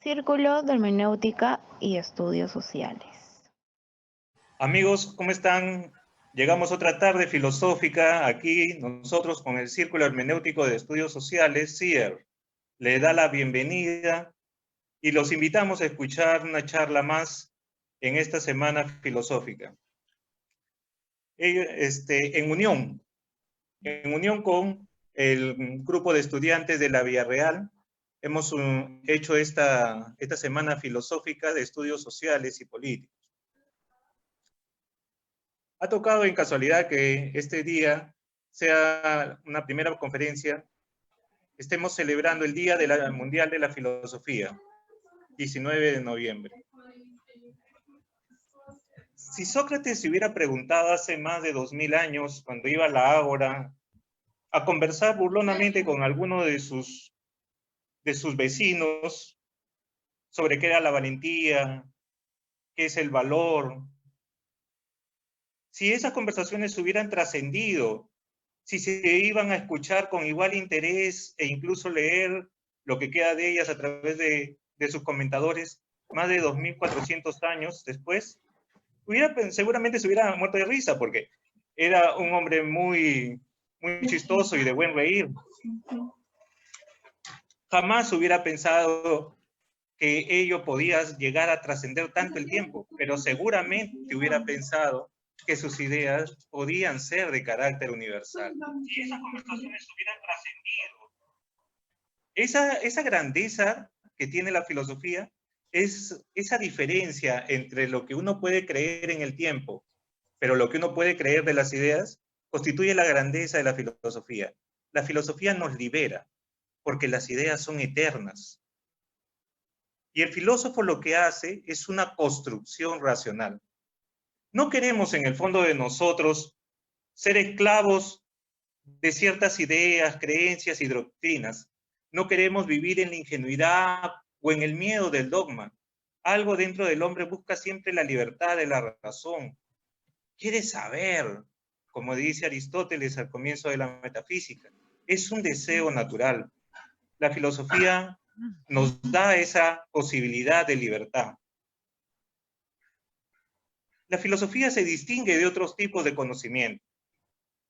Círculo de Hermenéutica y Estudios Sociales. Amigos, ¿cómo están? Llegamos otra tarde filosófica aquí, nosotros con el Círculo Hermenéutico de Estudios Sociales, CIER. Le da la bienvenida y los invitamos a escuchar una charla más en esta semana filosófica. En unión con el grupo de estudiantes de la Villarreal, hemos hecho esta semana filosófica de estudios sociales y políticos. Ha tocado en casualidad que este día sea una primera conferencia, estemos celebrando el Día Mundial de la Filosofía, 19 de noviembre. Si Sócrates se hubiera preguntado hace más de 2000 años, cuando iba a la Ágora, a conversar burlonamente con alguno de sus vecinos sobre qué era la valentía, qué es el valor, si esas conversaciones hubieran trascendido, si se iban a escuchar con igual interés e incluso leer lo que queda de ellas a través de sus comentadores, más de 2400 años después, seguramente se hubiera muerto de risa, porque era un hombre muy chistoso y de buen reír. Jamás hubiera pensado que ello podía llegar a trascender tanto el tiempo, pero seguramente hubiera pensado que sus ideas podían ser de carácter universal. Si esas conversaciones hubieran trascendido, esa grandeza que tiene la filosofía es esa diferencia entre lo que uno puede creer en el tiempo, pero lo que uno puede creer de las ideas, constituye la grandeza de la filosofía. La filosofía nos libera, porque las ideas son eternas. Y el filósofo lo que hace es una construcción racional. No queremos en el fondo de nosotros ser esclavos de ciertas ideas, creencias y doctrinas. No queremos vivir en la ingenuidad o en el miedo del dogma. Algo dentro del hombre busca siempre la libertad de la razón. Quiere saber, como dice Aristóteles al comienzo de la metafísica. Es un deseo natural. La filosofía nos da esa posibilidad de libertad. La filosofía se distingue de otros tipos de conocimiento.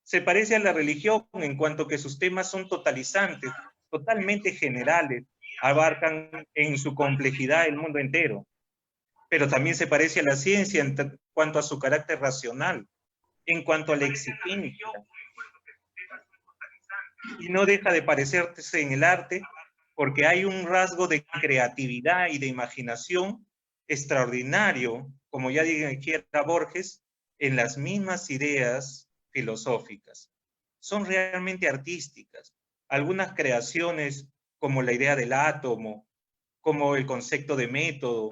Se parece a la religión en cuanto que sus temas son totalizantes, totalmente generales, abarcan en su complejidad el mundo entero. Pero también se parece a la ciencia en cuanto a su carácter racional, en cuanto a la exigencia. Y no deja de parecerse en el arte, porque hay un rasgo de creatividad y de imaginación extraordinario, como ya dijera Borges, en las mismas ideas filosóficas. Son realmente artísticas. Algunas creaciones, como la idea del átomo, como el concepto de método,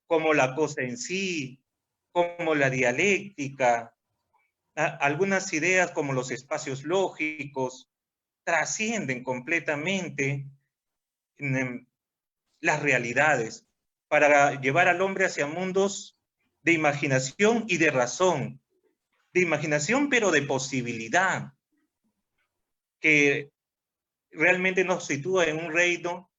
como la cosa en sí, como la dialéctica, algunas ideas como los espacios lógicos, trascienden completamente las realidades para llevar al hombre hacia mundos de imaginación y de razón, de imaginación pero de posibilidad, que realmente nos sitúa en un reino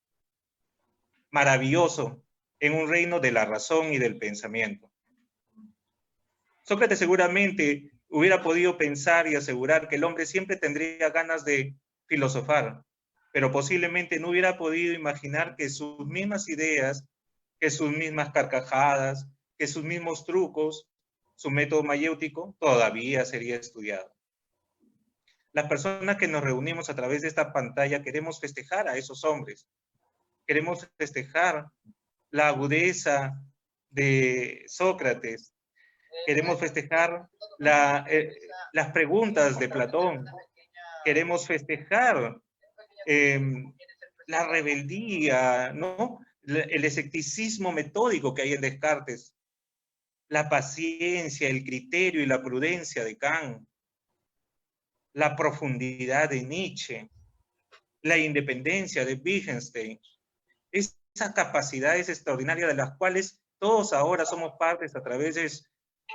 maravilloso, en un reino de la razón y del pensamiento. Sócrates seguramente hubiera podido pensar y asegurar que el hombre siempre tendría ganas de filosofar, pero posiblemente no hubiera podido imaginar que sus mismas ideas, que sus mismas carcajadas, que sus mismos trucos, su método mayéutico, todavía sería estudiado. Las personas que nos reunimos a través de esta pantalla queremos festejar a esos hombres, queremos festejar la agudeza de Sócrates, queremos festejar las preguntas de Platón, queremos festejar la rebeldía, ¿no? El escepticismo metódico que hay en Descartes, la paciencia, el criterio y la prudencia de Kant, la profundidad de Nietzsche, la independencia de Wittgenstein, esas capacidades extraordinarias de las cuales todos ahora somos partes a través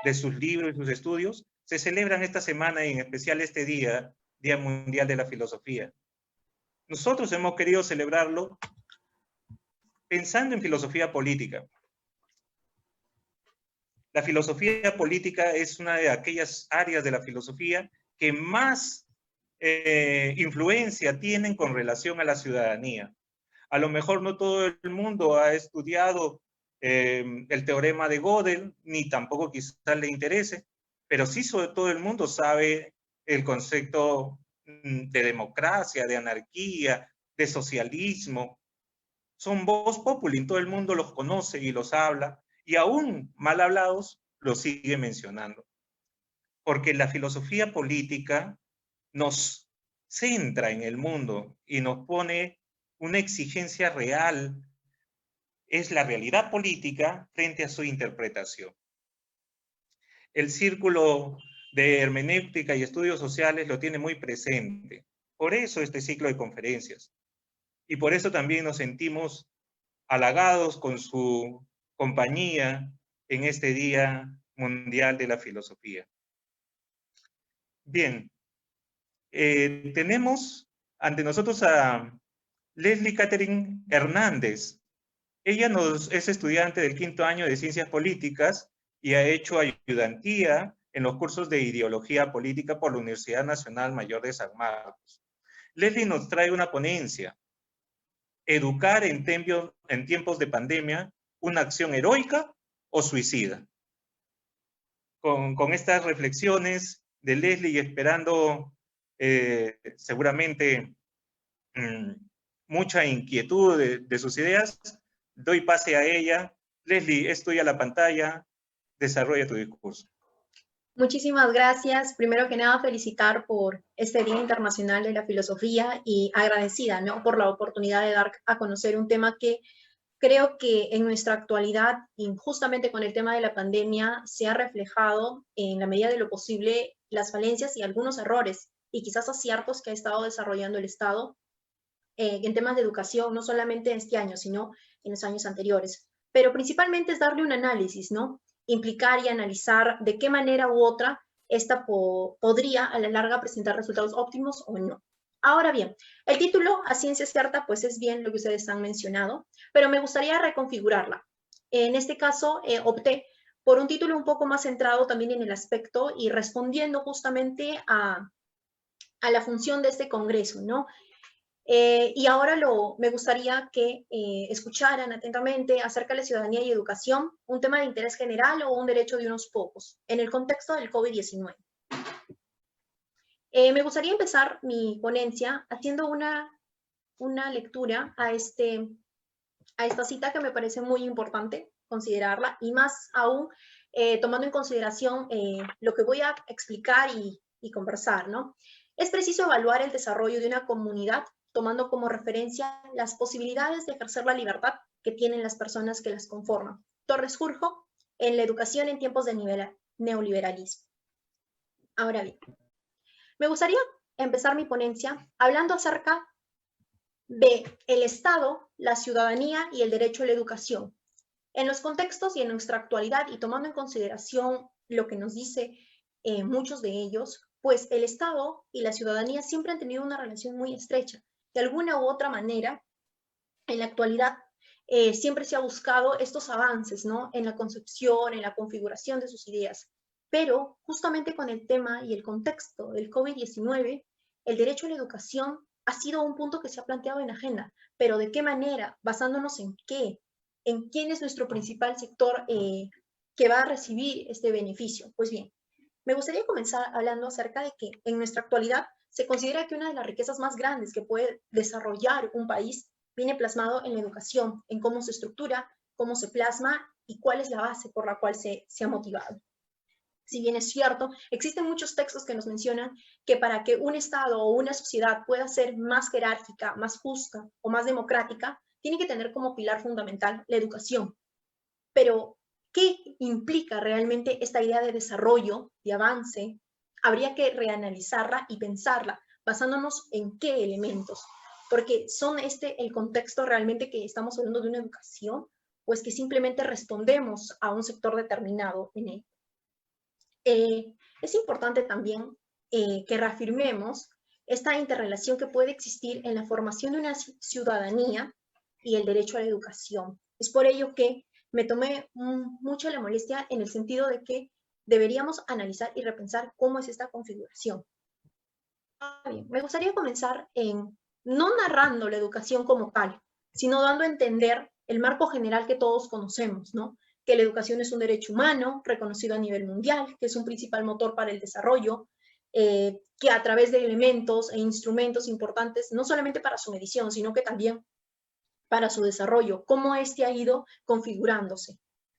de sus libros y sus estudios, se celebran esta semana y en especial este día, Día Mundial de la Filosofía. Nosotros hemos querido celebrarlo pensando en filosofía política. La filosofía política es una de aquellas áreas de la filosofía que más influencia tienen con relación a la ciudadanía. A lo mejor no todo el mundo ha estudiado el teorema de Gödel, ni tampoco quizás le interese, pero sí sobre todo el mundo sabe el concepto de democracia, de anarquía, de socialismo. Son vox populi, todo el mundo los conoce y los habla, y aún mal hablados los sigue mencionando. Porque la filosofía política nos centra en el mundo y nos pone una exigencia real, es la realidad política frente a su interpretación. El círculo de hermenéutica y estudios sociales lo tiene muy presente. Por eso este ciclo de conferencias. Y por eso también nos sentimos halagados con su compañía en este Día Mundial de la Filosofía. Bien, tenemos ante nosotros a Leslie Catherine Hernández. Ella es estudiante del 5º año de Ciencias Políticas y ha hecho ayudantía en los cursos de Ideología Política por la Universidad Nacional Mayor de San Marcos. Leslie nos trae una ponencia, Educar en tiempos de pandemia, una acción heroica o suicida. Con estas reflexiones de Leslie y esperando seguramente mucha inquietud de sus ideas, doy pase a ella. Leslie, es tuya la pantalla, desarrolla tu discurso. Muchísimas gracias. Primero que nada, felicitar por este Día Internacional de la Filosofía y agradecida, ¿no?, por la oportunidad de dar a conocer un tema que creo que en nuestra actualidad, y justamente con el tema de la pandemia, se ha reflejado en la medida de lo posible las falencias y algunos errores y quizás aciertos que ha estado desarrollando el Estado en temas de educación, no solamente este año, sino en los años anteriores. Pero principalmente es darle un análisis, ¿no? Implicar y analizar de qué manera u otra esta podría a la larga presentar resultados óptimos o no. Ahora bien, el título a ciencia cierta pues es bien lo que ustedes han mencionado, pero me gustaría reconfigurarla. En este caso opté por un título un poco más centrado también en el aspecto y respondiendo justamente a la función de este congreso, ¿no? Y ahora me gustaría que escucharan atentamente acerca de la ciudadanía y educación, un tema de interés general o un derecho de unos pocos, en el contexto del COVID-19. Me gustaría empezar mi ponencia haciendo una lectura a esta cita que me parece muy importante considerarla, y más aún tomando en consideración lo que voy a explicar y conversar, ¿no? Es preciso evaluar el desarrollo de una comunidad tomando como referencia las posibilidades de ejercer la libertad que tienen las personas que las conforman. Torres Jurjo, en la educación en tiempos de neoliberalismo. Ahora bien, me gustaría empezar mi ponencia hablando acerca de el Estado, la ciudadanía y el derecho a la educación. En los contextos y en nuestra actualidad, y tomando en consideración lo que nos dice muchos de ellos, pues el Estado y la ciudadanía siempre han tenido una relación muy estrecha. De alguna u otra manera, en la actualidad, siempre se ha buscado estos avances, ¿no?, en la concepción, en la configuración de sus ideas. Pero justamente con el tema y el contexto del COVID-19, el derecho a la educación ha sido un punto que se ha planteado en agenda. Pero ¿de qué manera? ¿Basándonos en qué? ¿En quién es nuestro principal sector que va a recibir este beneficio? Pues bien, me gustaría comenzar hablando acerca de que en nuestra actualidad se considera que una de las riquezas más grandes que puede desarrollar un país viene plasmado en la educación, en cómo se estructura, cómo se plasma y cuál es la base por la cual se ha motivado. Si bien es cierto, existen muchos textos que nos mencionan que para que un Estado o una sociedad pueda ser más jerárquica, más justa o más democrática, tiene que tener como pilar fundamental la educación. Pero, ¿qué implica realmente esta idea de desarrollo, de avance? Habría que reanalizarla y pensarla, basándonos en qué elementos. Porque son el contexto realmente que estamos hablando de una educación, pues que simplemente respondemos a un sector determinado en él. Es importante también que reafirmemos esta interrelación que puede existir en la formación de una ciudadanía y el derecho a la educación. Es por ello que me tomé mucha la molestia en el sentido de que deberíamos analizar y repensar cómo es esta configuración. Bien, me gustaría comenzar no narrando la educación como tal, sino dando a entender el marco general que todos conocemos, ¿no? Que la educación es un derecho humano reconocido a nivel mundial, que es un principal motor para el desarrollo, que a través de elementos e instrumentos importantes, no solamente para su medición, sino que también para su desarrollo, cómo este ha ido configurándose.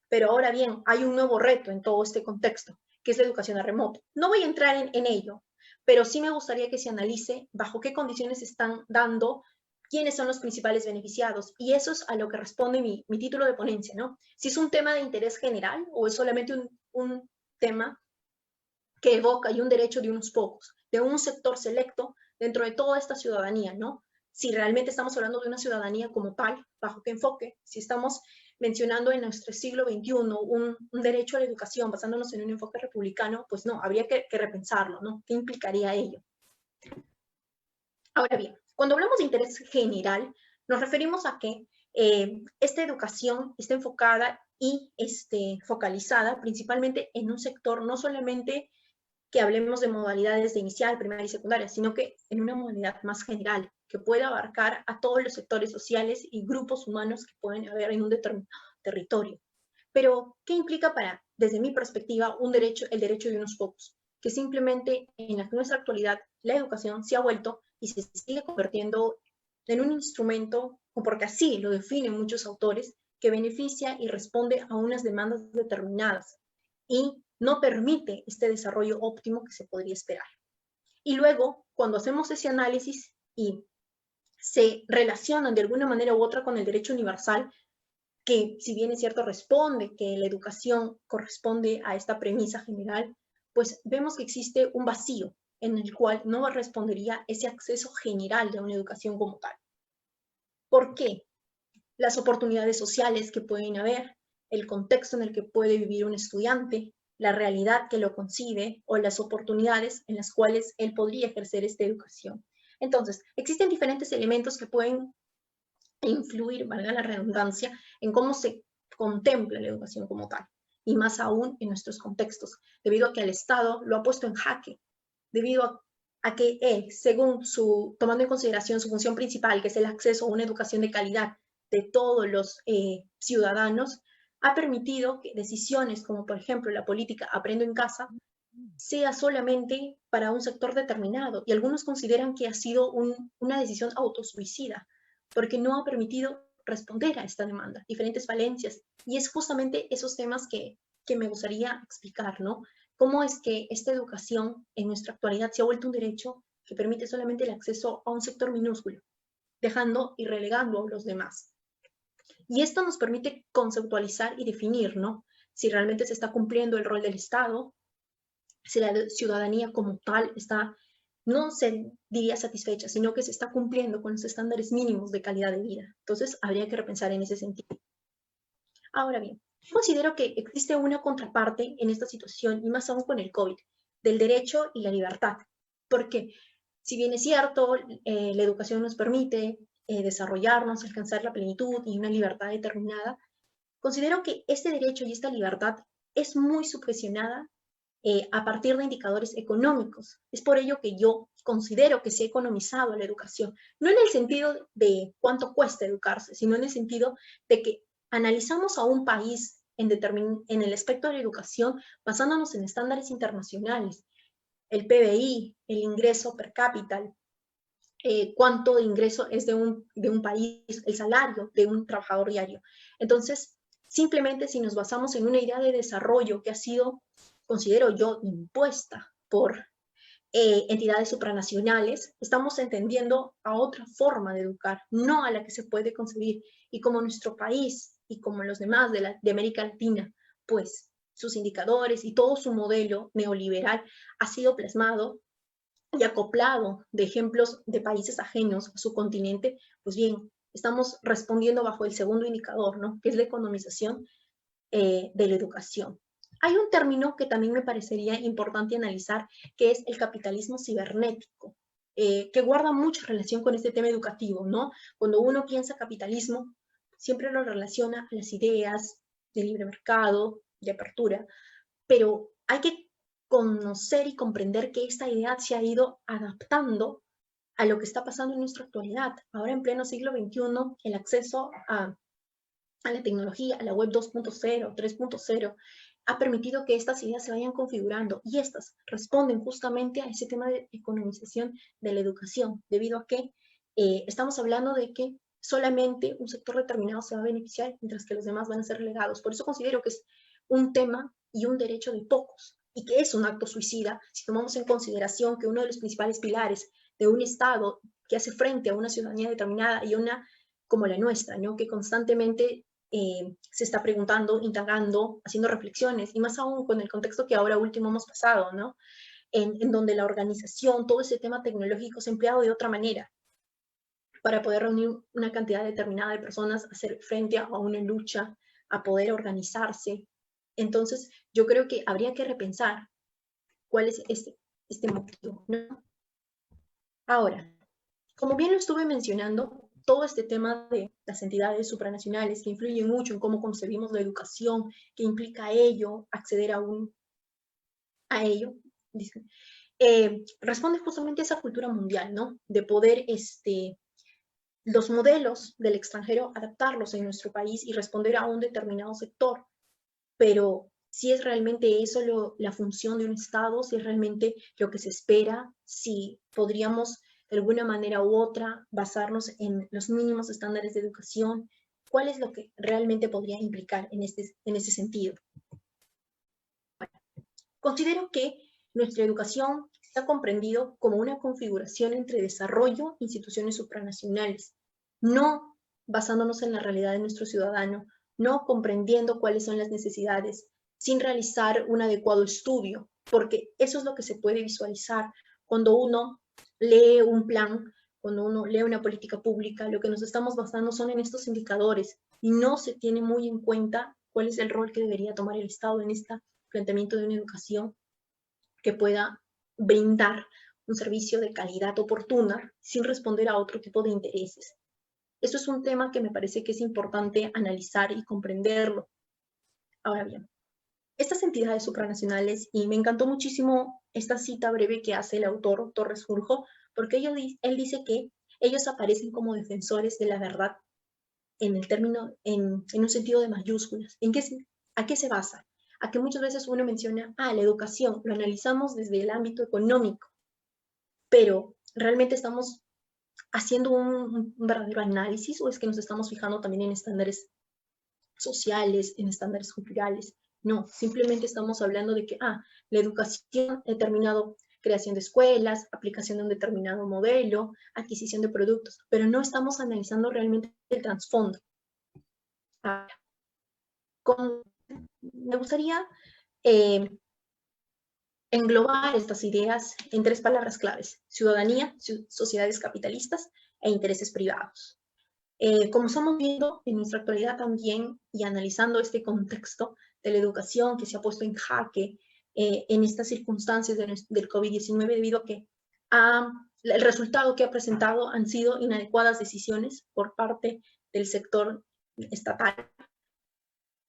Pero ahora bien, hay un nuevo reto en todo este contexto, que es la educación a remoto. No voy a entrar en ello, pero sí me gustaría que se analice bajo qué condiciones se están dando, quiénes son los principales beneficiados, y eso es a lo que responde mi título de ponencia, ¿no? Si es un tema de interés general o es solamente un tema que evoca y un derecho de unos pocos, de un sector selecto dentro de toda esta ciudadanía, ¿no? Si realmente estamos hablando de una ciudadanía como tal, bajo qué enfoque, si estamos mencionando en nuestro siglo XXI un derecho a la educación basándonos en un enfoque republicano, pues no, habría que repensarlo, ¿no? ¿Qué implicaría ello? Ahora bien, cuando hablamos de interés general, nos referimos a que esta educación está enfocada y focalizada principalmente en un sector, no solamente que hablemos de modalidades de inicial, primaria y secundaria, sino que en una modalidad más general, que pueda abarcar a todos los sectores sociales y grupos humanos que pueden haber en un determinado territorio. Pero, ¿qué implica desde mi perspectiva, el derecho de unos pocos? Que simplemente en nuestra actualidad la educación se ha vuelto y se sigue convirtiendo en un instrumento, o porque así lo definen muchos autores, que beneficia y responde a unas demandas determinadas y no permite este desarrollo óptimo que se podría esperar. Y luego, cuando hacemos ese análisis y se relacionan de alguna manera u otra con el derecho universal, que si bien es cierto responde que la educación corresponde a esta premisa general, pues vemos que existe un vacío en el cual no respondería ese acceso general de una educación como tal. ¿Por qué? Las oportunidades sociales que pueden haber, el contexto en el que puede vivir un estudiante, la realidad que lo concibe o las oportunidades en las cuales él podría ejercer esta educación. Entonces, existen diferentes elementos que pueden influir, valga la redundancia, en cómo se contempla la educación como tal, y más aún en nuestros contextos, debido a que el Estado lo ha puesto en jaque, debido a que él, tomando en consideración su función principal, que es el acceso a una educación de calidad de todos los ciudadanos, ha permitido que decisiones como, por ejemplo, la política Aprendo en Casa, sea solamente para un sector determinado. Y algunos consideran que ha sido una decisión autosuicida, porque no ha permitido responder a esta demanda, diferentes falencias. Y es justamente esos temas que me gustaría explicar, ¿no? Cómo es que esta educación en nuestra actualidad se ha vuelto un derecho que permite solamente el acceso a un sector minúsculo, dejando y relegando a los demás. Y esto nos permite conceptualizar y definir, ¿no? Si realmente se está cumpliendo el rol del Estado, si la ciudadanía como tal no se diría satisfecha, sino que se está cumpliendo con los estándares mínimos de calidad de vida. Entonces, habría que repensar en ese sentido. Ahora bien, considero que existe una contraparte en esta situación, y más aún con el COVID, del derecho y la libertad. Porque, si bien es cierto, la educación nos permite desarrollarnos, alcanzar la plenitud y una libertad determinada, considero que este derecho y esta libertad es muy subvencionada a partir de indicadores económicos. Es por ello que yo considero que se ha economizado la educación, no en el sentido de cuánto cuesta educarse, sino en el sentido de que analizamos a un país en el aspecto de la educación basándonos en estándares internacionales, el PBI, el ingreso per cápita, cuánto de ingreso es de un país, el salario de un trabajador diario. Entonces, simplemente si nos basamos en una idea de desarrollo que ha sido, considero yo, impuesta por entidades supranacionales, estamos entendiendo a otra forma de educar, no a la que se puede concebir. Y como nuestro país y como los demás de América Latina, pues sus indicadores y todo su modelo neoliberal ha sido plasmado y acoplado de ejemplos de países ajenos a su continente, pues bien, estamos respondiendo bajo el segundo indicador, ¿no? Que es la economización de la educación. Hay un término que también me parecería importante analizar, que es el capitalismo cibernético. que guarda mucha relación con este tema educativo, ¿no? Cuando uno piensa capitalismo, siempre lo relaciona a las ideas de libre mercado, de apertura, pero hay que conocer y comprender que esta idea se ha ido adaptando a lo que está pasando en nuestra actualidad. Ahora en pleno siglo XXI, el acceso a la tecnología, a la web 2.0, 3.0, ha permitido que estas ideas se vayan configurando y estas responden justamente a ese tema de economización de la educación, debido a que estamos hablando de que solamente un sector determinado se va a beneficiar, mientras que los demás van a ser relegados. Por eso considero que es un tema y un derecho de pocos, y que es un acto suicida si tomamos en consideración que uno de los principales pilares de un Estado que hace frente a una ciudadanía determinada y una como la nuestra, ¿no? Que constantemente se está preguntando, indagando, haciendo reflexiones, y más aún con el contexto que ahora último hemos pasado, ¿no? En donde la organización, todo ese tema tecnológico se ha empleado de otra manera para poder reunir una cantidad determinada de personas, hacer frente a una lucha, a poder organizarse. Entonces, yo creo que habría que repensar cuál es este motivo, ¿no? Ahora, como bien lo estuve mencionando, todo este tema de las entidades supranacionales que influyen mucho en cómo concebimos la educación, que implica ello, acceder a ello, responde justamente a esa cultura mundial, ¿no? De poder los modelos del extranjero adaptarlos en nuestro país y responder a un determinado sector. Pero si es realmente eso la función de un Estado, si es realmente lo que se espera, si podríamos de alguna manera u otra basarnos en los mínimos estándares de educación, ¿cuál es lo que realmente podría implicar en ese sentido? Bueno, considero que nuestra educación se ha comprendido como una configuración entre desarrollo e instituciones supranacionales, no basándonos en la realidad de nuestro ciudadano, no comprendiendo cuáles son las necesidades, sin realizar un adecuado estudio, porque eso es lo que se puede visualizar cuando uno lee un plan, cuando uno lee una política pública. Lo que nos estamos basando son en estos indicadores y no se tiene muy en cuenta cuál es el rol que debería tomar el Estado en este planteamiento de una educación que pueda brindar un servicio de calidad oportuna sin responder a otro tipo de intereses. Eso es un tema que me parece que es importante analizar y comprenderlo. Ahora bien, estas entidades supranacionales, y me encantó muchísimo esta cita breve que hace el autor Torres Urjo, porque él dice que ellos aparecen como defensores de la verdad en el término, en un sentido de mayúsculas. ¿A qué se basa? A que muchas veces uno menciona, la educación, lo analizamos desde el ámbito económico, pero realmente estamos haciendo un verdadero análisis, o es que nos estamos fijando también en estándares sociales, en estándares culturales. No, simplemente estamos hablando de que, la educación ha determinado creación de escuelas, aplicación de un determinado modelo, adquisición de productos, pero no estamos analizando realmente el trasfondo. Me gustaría englobar estas ideas en 3 palabras claves: ciudadanía, sociedades capitalistas e intereses privados. Como estamos viendo en nuestra actualidad también, y analizando este contexto de la educación que se ha puesto en jaque en estas circunstancias del COVID-19, debido a que el resultado que ha presentado han sido inadecuadas decisiones por parte del sector estatal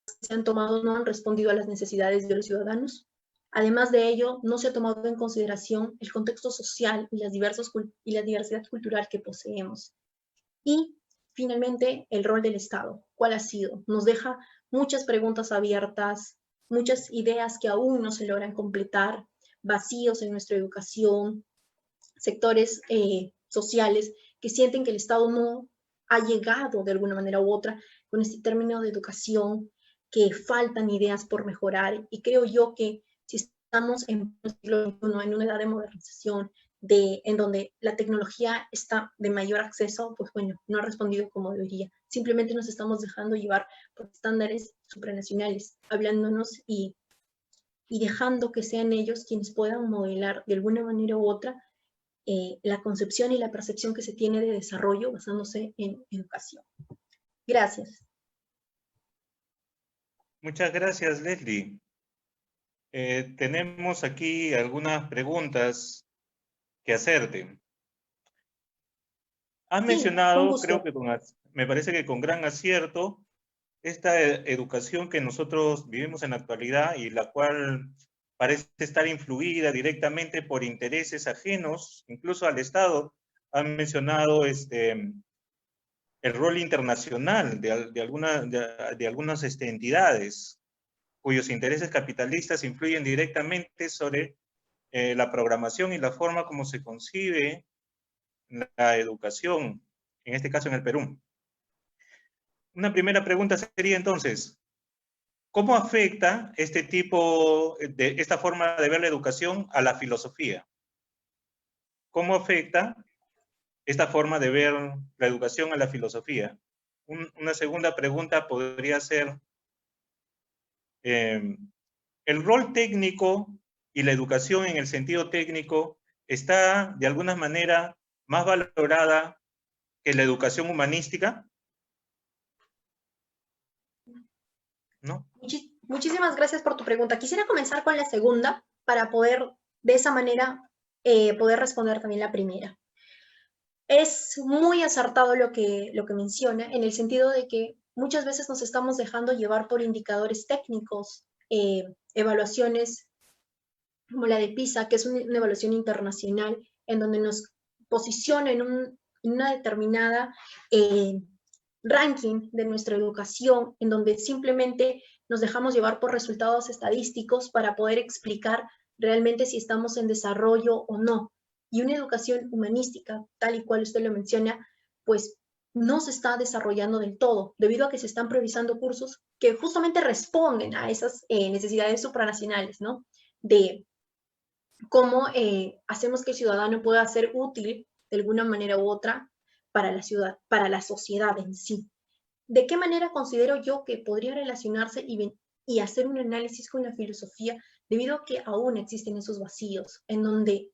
que se han tomado no han respondido a las necesidades de los ciudadanos. Además de ello, no se ha tomado en consideración el contexto social y la diversidad cultural que poseemos. Y finalmente, el rol del Estado. ¿Cuál ha sido? Nos deja muchas preguntas abiertas, muchas ideas que aún no se logran completar, vacíos en nuestra educación, sectores sociales que sienten que el Estado no ha llegado de alguna manera u otra con este término de educación, que faltan ideas por mejorar, y creo yo que si estamos en el siglo XXI, en una edad de modernización, en donde la tecnología está de mayor acceso, pues bueno, no ha respondido como debería. Simplemente nos estamos dejando llevar por estándares supranacionales, hablándonos y dejando que sean ellos quienes puedan modelar de alguna manera u otra la concepción y la percepción que se tiene de desarrollo basándose en educación. Gracias. Muchas gracias, Leslie. Tenemos aquí algunas preguntas que hacerte. Has Sí, con mencionado, gusto. creo que me parece que con gran acierto, esta educación que nosotros vivimos en la actualidad y la cual parece estar influida directamente por intereses ajenos, incluso al Estado. Han mencionado el rol internacional de algunas entidades cuyos intereses capitalistas influyen directamente sobre la programación y la forma como se concibe la educación, en este caso en el Perú. Una primera pregunta sería entonces, ¿cómo afecta esta forma de ver la educación a la filosofía? ¿Cómo afecta esta forma de ver la educación a la filosofía? Una segunda pregunta podría ser, ¿el rol técnico y la educación en el sentido técnico está de alguna manera más valorada que la educación humanística? ¿No? Muchísimas gracias por tu pregunta. Quisiera comenzar con la segunda para poder, de esa manera, poder responder también la primera. Es muy acertado lo que menciona, en el sentido de que muchas veces nos estamos dejando llevar por indicadores técnicos, evaluaciones como la de PISA, que es una evaluación internacional, en donde nos posiciona en una determinada ranking de nuestra educación, en donde simplemente nos dejamos llevar por resultados estadísticos para poder explicar realmente si estamos en desarrollo o no. Y una educación humanística, tal y cual usted lo menciona, pues no se está desarrollando del todo, debido a que se están priorizando cursos que justamente responden a esas necesidades supranacionales, ¿no? De cómo hacemos que el ciudadano pueda ser útil de alguna manera u otra para la ciudad, para la sociedad en sí. ¿De qué manera considero yo que podría relacionarse y hacer un análisis con la filosofía, debido a que aún existen esos vacíos en donde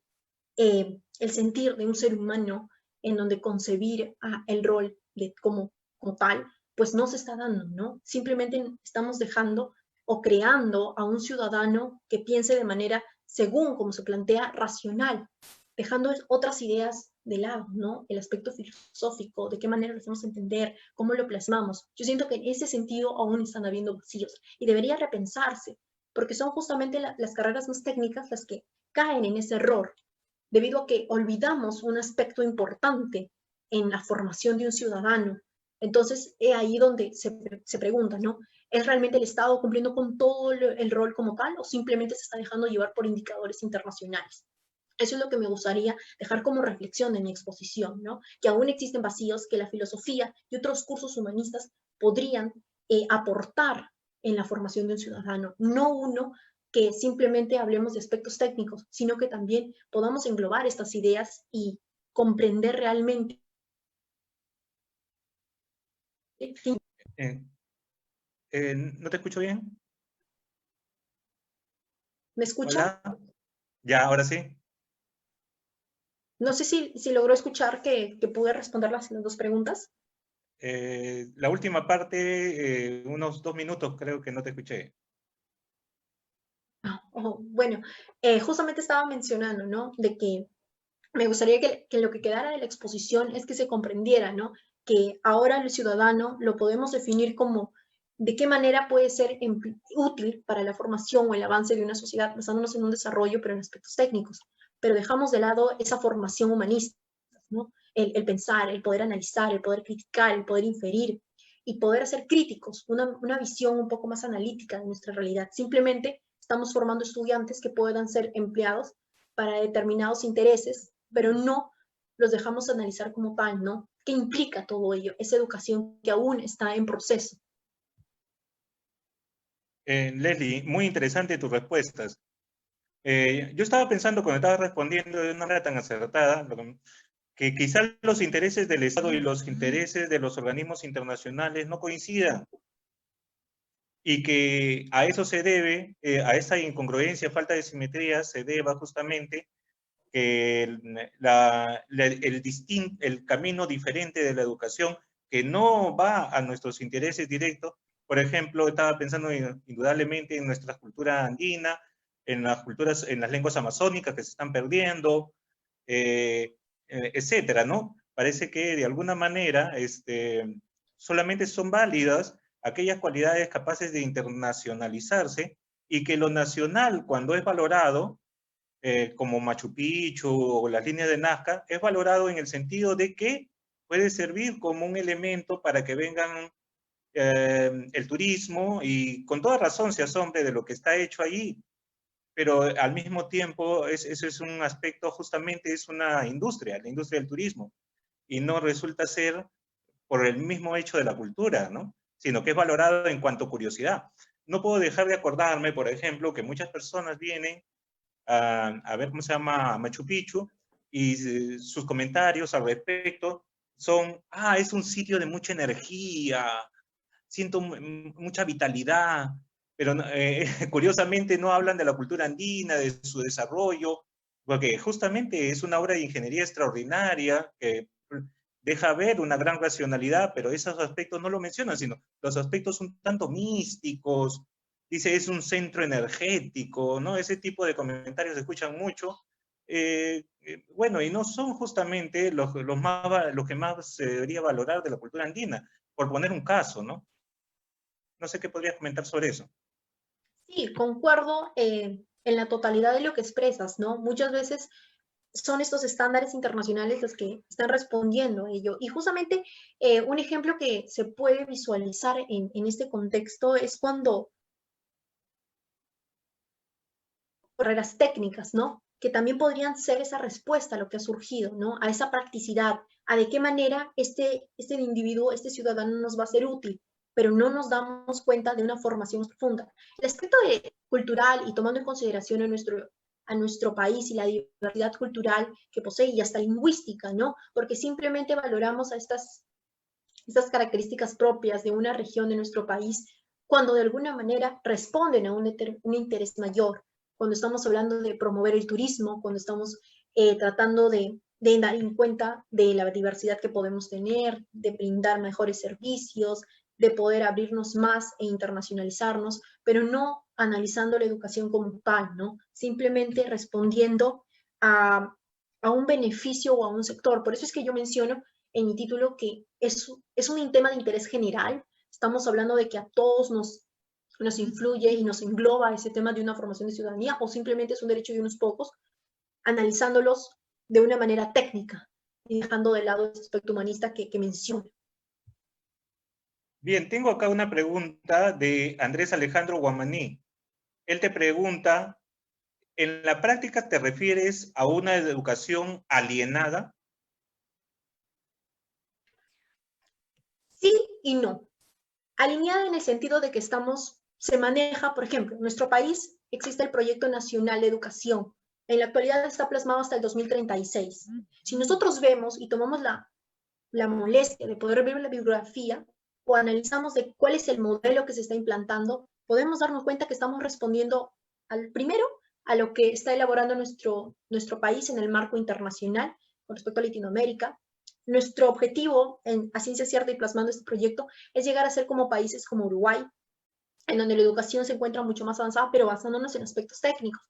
el sentir de un ser humano, en donde concebir el rol como tal, pues no se está dando, ¿no? Simplemente estamos dejando o creando a un ciudadano que piense de manera, según como se plantea, racional, dejando otras ideas de lado, ¿no? El aspecto filosófico, de qué manera lo hacemos entender, cómo lo plasmamos. Yo siento que en ese sentido aún están habiendo vacíos y debería repensarse, porque son justamente las carreras más técnicas las que caen en ese error, debido a que olvidamos un aspecto importante en la formación de un ciudadano. Entonces, es ahí donde se pregunta, ¿no? ¿Es realmente el Estado cumpliendo con todo el rol como tal o simplemente se está dejando llevar por indicadores internacionales? Eso es lo que me gustaría dejar como reflexión de mi exposición, ¿no? Que aún existen vacíos que la filosofía y otros cursos humanistas podrían aportar en la formación de un ciudadano, no uno que simplemente hablemos de aspectos técnicos, sino que también podamos englobar estas ideas y comprender realmente. ¿No te escucho bien? ¿Me escucha? Hola. Ya, ahora sí. No sé si logró escuchar que pude responder las dos preguntas. La última parte, unos 2 minutos creo que no te escuché. Bueno, justamente estaba mencionando, ¿no? De que me gustaría que lo que quedara de la exposición es que se comprendiera, ¿no? Que ahora el ciudadano lo podemos definir como de qué manera puede ser útil para la formación o el avance de una sociedad, basándonos en un desarrollo, pero en aspectos técnicos. Pero dejamos de lado esa formación humanista, ¿no? El pensar, el poder analizar, el poder criticar, el poder inferir y poder ser críticos, una visión un poco más analítica de nuestra realidad. Simplemente estamos formando estudiantes que puedan ser empleados para determinados intereses, pero no los dejamos analizar como tal, ¿no? ¿Qué implica todo ello? Esa educación que aún está en proceso. Leslie, muy interesante tus respuestas. Yo estaba pensando cuando estaba respondiendo de una manera tan acertada, que quizás los intereses del Estado y los intereses de los organismos internacionales no coincidan, y que a eso se debe, a esa incongruencia, falta de simetría, se deba justamente que el camino diferente de la educación, que no va a nuestros intereses directos. Por ejemplo, estaba pensando indudablemente en nuestra cultura andina, en las lenguas amazónicas que se están perdiendo, etcétera, ¿no? parece que de alguna manera solamente son válidas aquellas cualidades capaces de internacionalizarse, y que lo nacional, cuando es valorado, como Machu Picchu o las líneas de Nazca, es valorado en el sentido de que puede servir como un elemento para que vengan el turismo, y con toda razón se asombre de lo que está hecho allí, pero al mismo tiempo eso es un aspecto, justamente es una industria, la industria del turismo, y no resulta ser por el mismo hecho de la cultura, ¿no? Sino que es valorado en cuanto a curiosidad. No puedo dejar de acordarme, por ejemplo, que muchas personas vienen a ver cómo se llama Machu Picchu, y sus comentarios al respecto son, es un sitio de mucha energía, siento mucha vitalidad, pero curiosamente no hablan de la cultura andina, de su desarrollo, porque justamente es una obra de ingeniería extraordinaria que deja ver una gran racionalidad, pero esos aspectos no lo mencionan, sino los aspectos un tanto místicos. Dice, es un centro energético, ¿no? Ese tipo de comentarios se escuchan mucho. Bueno, y no son justamente los que más se debería valorar de la cultura andina, por poner un caso, ¿no? No sé qué podrías comentar sobre eso. Sí, concuerdo en la totalidad de lo que expresas, ¿no? Muchas veces son estos estándares internacionales los que están respondiendo a ello. Y justamente un ejemplo que se puede visualizar en este contexto es cuando carreras técnicas, ¿no? Que también podrían ser esa respuesta a lo que ha surgido, ¿no? A esa practicidad, a de qué manera este individuo, este ciudadano nos va a ser útil, pero no nos damos cuenta de una formación profunda. El aspecto cultural, y tomando en consideración a nuestro país y la diversidad cultural que posee, y hasta lingüística, ¿no? Porque simplemente valoramos a estas características propias de una región de nuestro país cuando de alguna manera responden a un interés mayor, cuando estamos hablando de promover el turismo, cuando estamos tratando de dar en cuenta de la diversidad que podemos tener, de brindar mejores servicios, de poder abrirnos más e internacionalizarnos, pero no analizando la educación como tal, ¿no? Simplemente respondiendo a un beneficio o a un sector. Por eso es que yo menciono en mi título que es un tema de interés general. Estamos hablando de que a todos nos influye y nos engloba ese tema de una formación de ciudadanía, o simplemente es un derecho de unos pocos, analizándolos de una manera técnica y dejando de lado el aspecto humanista que menciona. Bien, tengo acá una pregunta de Andrés Alejandro Guamaní. Él te pregunta, ¿en la práctica te refieres a una educación alienada? Sí y no. Alineada en el sentido de que se maneja, por ejemplo, en nuestro país existe el Proyecto Nacional de Educación. En la actualidad está plasmado hasta el 2036. Si nosotros vemos y tomamos la molestia de poder ver la bibliografía o analizamos de cuál es el modelo que se está implantando, podemos darnos cuenta que estamos respondiendo primero a lo que está elaborando nuestro país en el marco internacional con respecto a Latinoamérica. Nuestro objetivo, a ciencia cierta y plasmando este proyecto, es llegar a ser como países como Uruguay, en donde la educación se encuentra mucho más avanzada, pero basándonos en aspectos técnicos.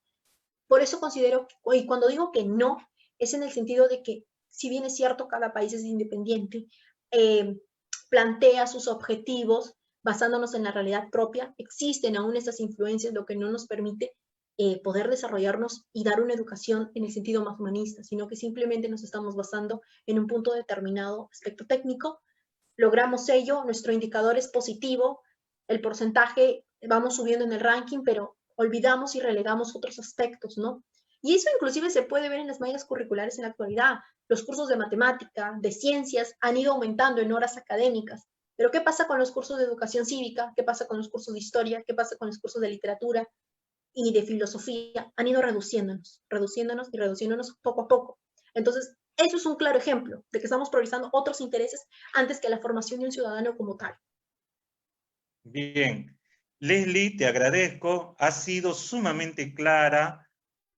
Por eso considero, y cuando digo que no, es en el sentido de que, si bien es cierto, cada país es independiente, plantea sus objetivos basándonos en la realidad propia, existen aún esas influencias, lo que no nos permite poder desarrollarnos y dar una educación en el sentido más humanista, sino que simplemente nos estamos basando en un punto determinado aspecto técnico. Logramos ello, nuestro indicador es positivo, el porcentaje vamos subiendo en el ranking, pero olvidamos y relegamos otros aspectos, ¿no? Y eso inclusive se puede ver en las mallas curriculares en la actualidad. Los cursos de matemática, de ciencias, han ido aumentando en horas académicas. Pero ¿qué pasa con los cursos de educación cívica? ¿Qué pasa con los cursos de historia? ¿Qué pasa con los cursos de literatura y de filosofía? Han ido reduciéndonos y reduciéndonos poco a poco. Entonces, eso es un claro ejemplo de que estamos priorizando otros intereses antes que la formación de un ciudadano como tal. Bien. Leslie, te agradezco. Has sido sumamente clara,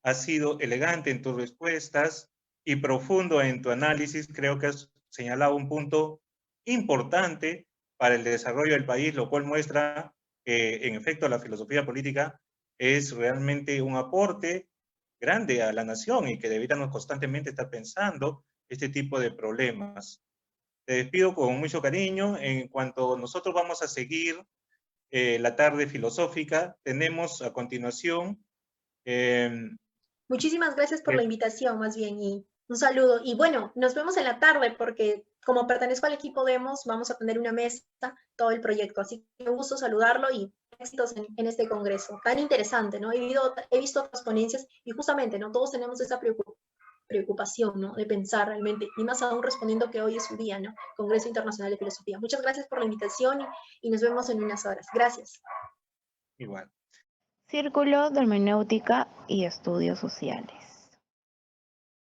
has sido elegante en tus respuestas y profundo en tu análisis. Creo que has señalado un punto importante para el desarrollo del país, lo cual muestra que, en efecto, la filosofía política es realmente un aporte grande a la nación y que debiéramos constantemente estar pensando este tipo de problemas. Te despido con mucho cariño. En cuanto nosotros vamos a seguir la tarde filosófica, tenemos a continuación... Muchísimas gracias por la invitación, más bien, y un saludo. Y bueno, nos vemos en la tarde porque como pertenezco al equipo Demos, vamos a tener una mesa, todo el proyecto. Así que me gusta saludarlo y éxitos en este congreso. Tan interesante, ¿no? He visto otras ponencias y justamente, ¿no? Todos tenemos esa preocupación, ¿no? De pensar realmente, y más aún respondiendo que hoy es su día, ¿no? Congreso Internacional de Filosofía. Muchas gracias por la invitación y nos vemos en unas horas. Gracias. Igual. Círculo de Hermenéutica y Estudios Sociales.